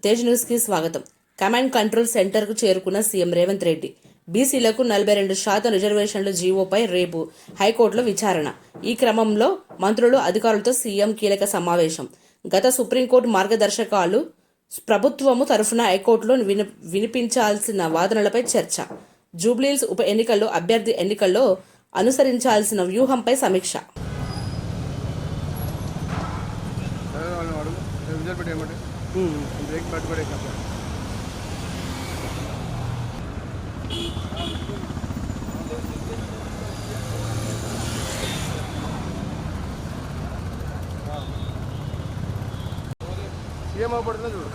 తేజ్ న్యూస్కి స్వాగతం. Command control సెంటర్కు చేరుకున్న సీఎం రేవంత్ రెడ్డి. బీసీలకు 42% రిజర్వేషన్ల జీవోపై రేపు హైకోర్టులో విచారణ. ఈ క్రమంలో మంత్రులు, అధికారులతో సీఎం కీలక సమావేశం. గత సుప్రీంకోర్టు మార్గదర్శకాలు, ప్రభుత్వము తరఫున హైకోర్టులో వినిపించాల్సిన వాదనలపై చర్చ. జూబ్లీహిల్స్ ఉప ఎన్నికల్లో అభ్యర్థి ఎన్నికల్లో అనుసరించాల్సిన వ్యూహంపై సమీక్ష. సీఎం పడుతున్నా చూడు.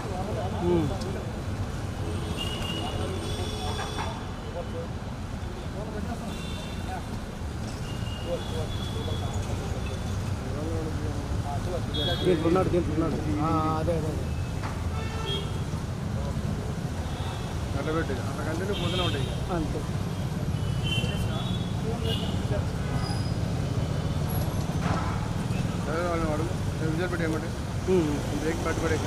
దీంట్లున్నాడు అదే అట్లా పెట్టి అట్లా కంటిన్యూ పోతూనే ఉంటాయి అంతే. సరే వాళ్ళని అడుగు రిజల్ట్ పెట్టి ఏమంటే బ్రేక్ పట్టుబడి